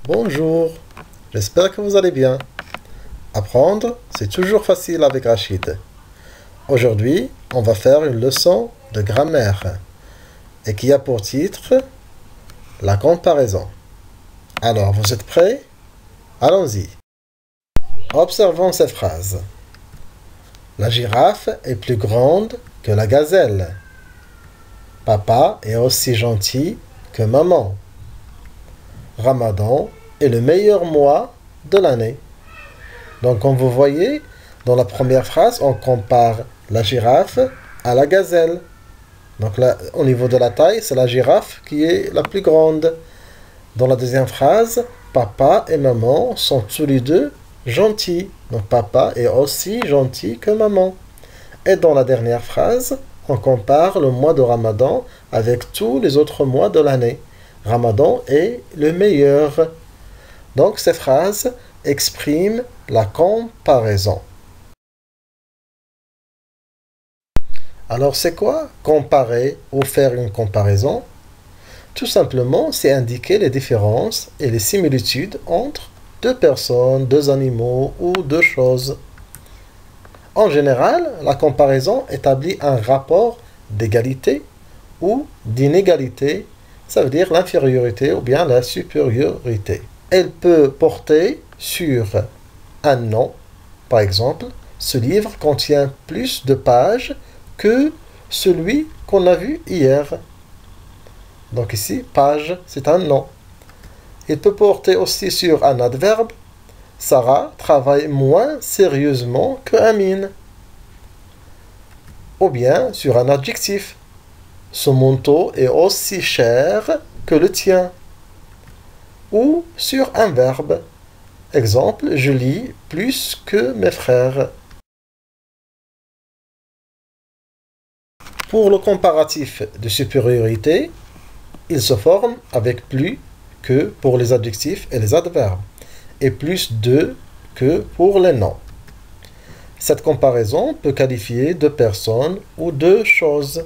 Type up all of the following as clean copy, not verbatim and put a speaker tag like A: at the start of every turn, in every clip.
A: Bonjour, j'espère que vous allez bien. Apprendre, c'est toujours facile avec Rachid. Aujourd'hui, on va faire une leçon de grammaire et qui a pour titre la comparaison. Alors, vous êtes prêts? Allons-y. Observons ces phrases. La girafe est plus grande que la gazelle. Papa est aussi gentil que maman. Ramadan est le meilleur mois de l'année. Donc, comme vous voyez, dans la première phrase, on compare la girafe à la gazelle. Donc là, au niveau de la taille, c'est la girafe qui est la plus grande. Dans la deuxième phrase, papa et maman sont tous les deux gentils. Donc papa est aussi gentil que maman. Et dans la dernière phrase, on compare le mois de Ramadan avec tous les autres mois de l'année. Ramadan est le meilleur. Donc ces phrases expriment la comparaison. Alors c'est quoi comparer ou faire une comparaison? Tout simplement, c'est indiquer les différences et les similitudes entre deux personnes, deux animaux ou deux choses. En général, la comparaison établit un rapport d'égalité ou d'inégalité, ça veut dire l'infériorité ou bien la supériorité. Elle peut porter sur un nom. Par exemple, ce livre contient plus de pages que celui qu'on a vu hier. Donc ici, page, c'est un nom. Il peut porter aussi sur un adverbe. Sarah travaille moins sérieusement que Amine. Ou bien sur un adjectif. Ce manteau est aussi cher que le tien. Ou sur un verbe. Exemple, je lis plus que mes frères. Pour le comparatif de supériorité, il se forme avec plus que pour les adjectifs et les adverbes, et plus de que pour les noms. Cette comparaison peut qualifier deux personnes ou deux choses.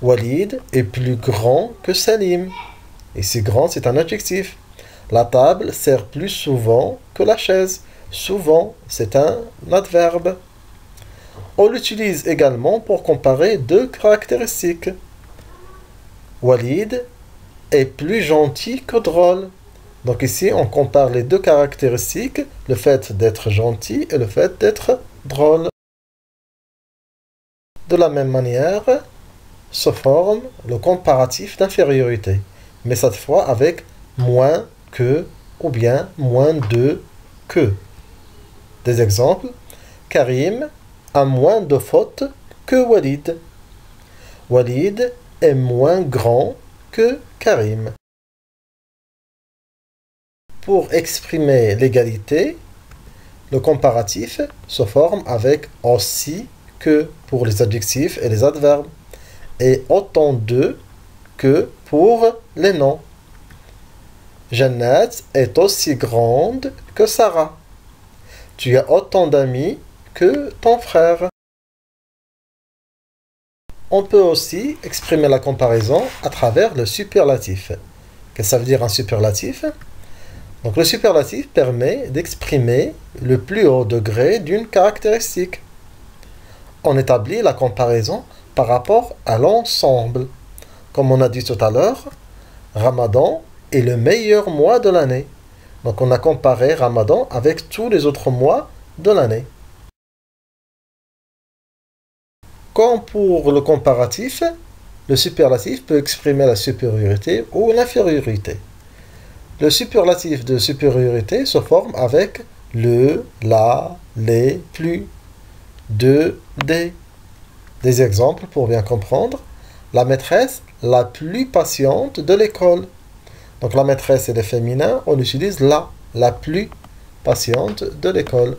A: Walid est plus grand que Salim. Ici, grand, c'est un adjectif. La table sert plus souvent que la chaise. Souvent, c'est un adverbe. On l'utilise également pour comparer deux caractéristiques. Walid est plus gentil que drôle. Donc ici, on compare les deux caractéristiques, le fait d'être gentil et le fait d'être drôle. De la même manière, se forme le comparatif d'infériorité, mais cette fois avec moins que ou bien moins de que. Des exemples, Karim a moins de fautes que Walid. Walid est moins grand que Karim. Pour exprimer l'égalité, le comparatif se forme avec aussi que pour les adjectifs et les adverbes, et autant de que pour les noms. Jeannette est aussi grande que Sarah. Tu as autant d'amis que ton frère. On peut aussi exprimer la comparaison à travers le superlatif. Qu'est-ce que ça veut dire un superlatif? Donc le superlatif permet d'exprimer le plus haut degré d'une caractéristique. On établit la comparaison par rapport à l'ensemble. Comme on a dit tout à l'heure, Ramadan est le meilleur mois de l'année. Donc on a comparé Ramadan avec tous les autres mois de l'année. Comme pour le comparatif, le superlatif peut exprimer la supériorité ou l'infériorité. Le superlatif de supériorité se forme avec le, la, les, plus, de, des. Des exemples pour bien comprendre. La maîtresse la plus patiente de l'école. Donc la maîtresse et le féminin, on utilise la plus patiente de l'école.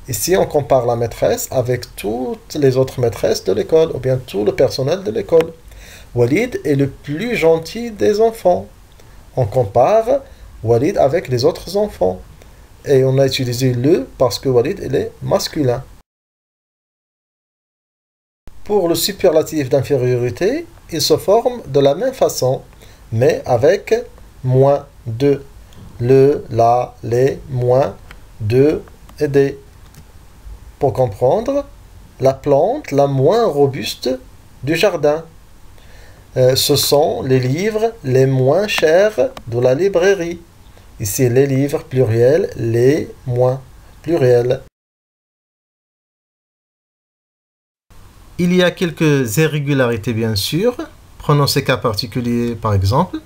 A: Ici, on compare la maîtresse avec toutes les autres maîtresses de l'école, ou bien tout le personnel de l'école. Walid est le plus gentil des enfants. On compare Walid avec les autres enfants. Et on a utilisé le parce que Walid il est masculin. Pour le superlatif d'infériorité, il se forme de la même façon, mais avec moins de. le, la, les, moins, de et des. Pour comprendre, la plante la moins robuste du jardin. Ce sont les livres les moins chers de la librairie. Ici, les livres, pluriel, les moins, pluriel. Il y a quelques irrégularités, bien sûr. Prenons ces cas particuliers, par exemple.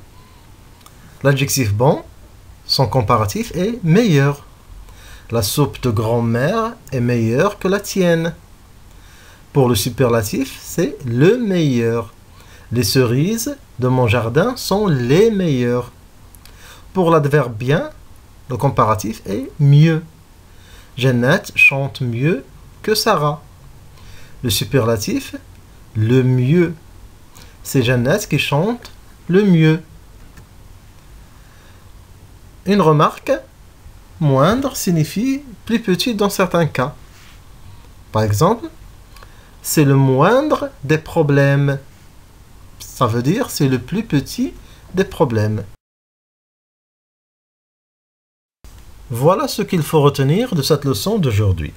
A: L'adjectif bon, son comparatif est meilleur. La soupe de grand-mère est meilleure que la tienne. Pour le superlatif, c'est le meilleur. Les cerises de mon jardin sont les meilleures. Pour l'adverbe bien, le comparatif est mieux. Jeannette chante mieux que Sarah. Le superlatif, le mieux. C'est Jeannette qui chante le mieux. Une remarque, moindre signifie plus petit dans certains cas. Par exemple, c'est le moindre des problèmes. Ça veut dire c'est le plus petit des problèmes. Voilà ce qu'il faut retenir de cette leçon d'aujourd'hui.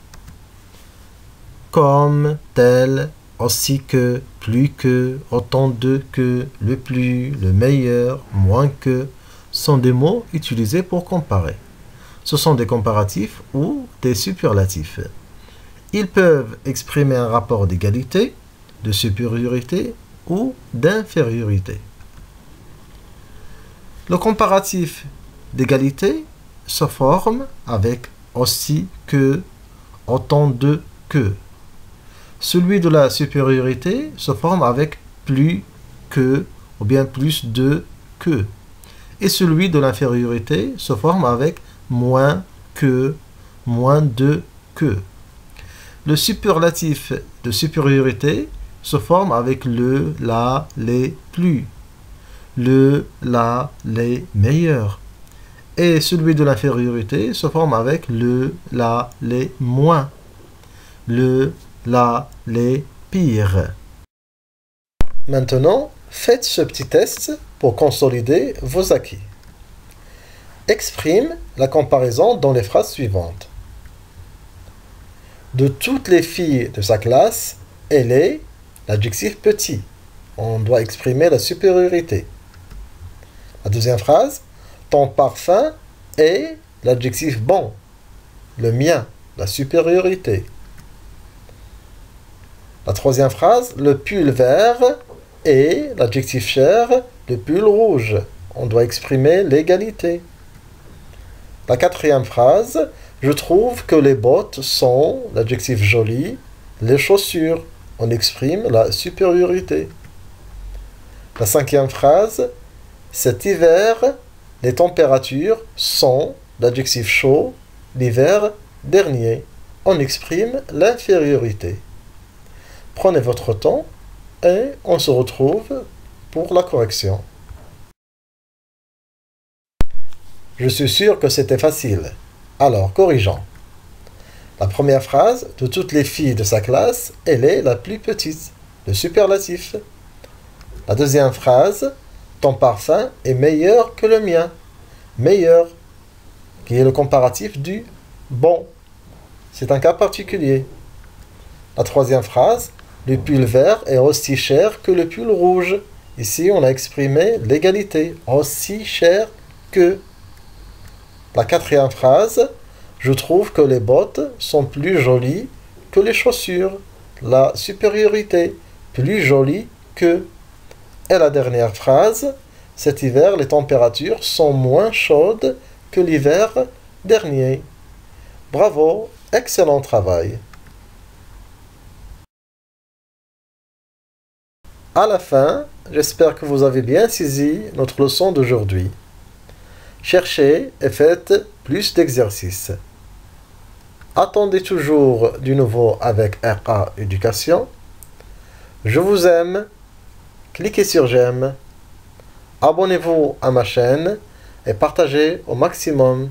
A: Comme, tel, aussi que, plus que, autant de que, le plus, le meilleur, moins que, sont des mots utilisés pour comparer. Ce sont des comparatifs ou des superlatifs. Ils peuvent exprimer un rapport d'égalité, de supériorité ou d'infériorité. Le comparatif d'égalité se forme avec aussi que, autant de que. Celui de la supériorité se forme avec plus que ou bien plus de que. Et celui de l'infériorité se forme avec moins que, moins de que. Le superlatif de supériorité se forme avec le, la, les, plus. Le, la, les, meilleurs. Et celui de l'infériorité se forme avec le, la, les, moins. Le, la, les, pires. Maintenant, faites ce petit test pour consolider vos acquis. Exprime la comparaison dans les phrases suivantes. De toutes les filles de sa classe, elle est l'adjectif petit. On doit exprimer la supériorité. La deuxième phrase, ton parfum est l'adjectif bon. Le mien, la supériorité. La troisième phrase, le pull vert est l'adjectif cher, le pull rouge. On doit exprimer l'égalité. La quatrième phrase, je trouve que les bottes sont l'adjectif joli, les chaussures. On exprime la supériorité. La cinquième phrase, cet hiver, les températures sont l'adjectif chaud, l'hiver dernier. On exprime l'infériorité. Prenez votre temps et on se retrouve pour la correction. Je suis sûr que c'était facile. Alors, corrigeons. La première phrase, de toutes les filles de sa classe, elle est la plus petite, le superlatif. La deuxième phrase, ton parfum est meilleur que le mien. Meilleur, qui est le comparatif du bon. C'est un cas particulier. La troisième phrase, le pull vert est aussi cher que le pull rouge. Ici, on a exprimé l'égalité, aussi cher que. La quatrième phrase, je trouve que les bottes sont plus jolies que les chaussures. La supériorité, plus jolie que. Et la dernière phrase, cet hiver, les températures sont moins chaudes que l'hiver dernier. Bravo, excellent travail. À la fin, j'espère que vous avez bien saisi notre leçon d'aujourd'hui. Cherchez et faites plus d'exercices. Attendez toujours du nouveau avec RA Éducation. Je vous aime. Cliquez sur j'aime. Abonnez-vous à ma chaîne et partagez au maximum.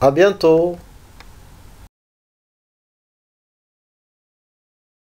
A: À bientôt.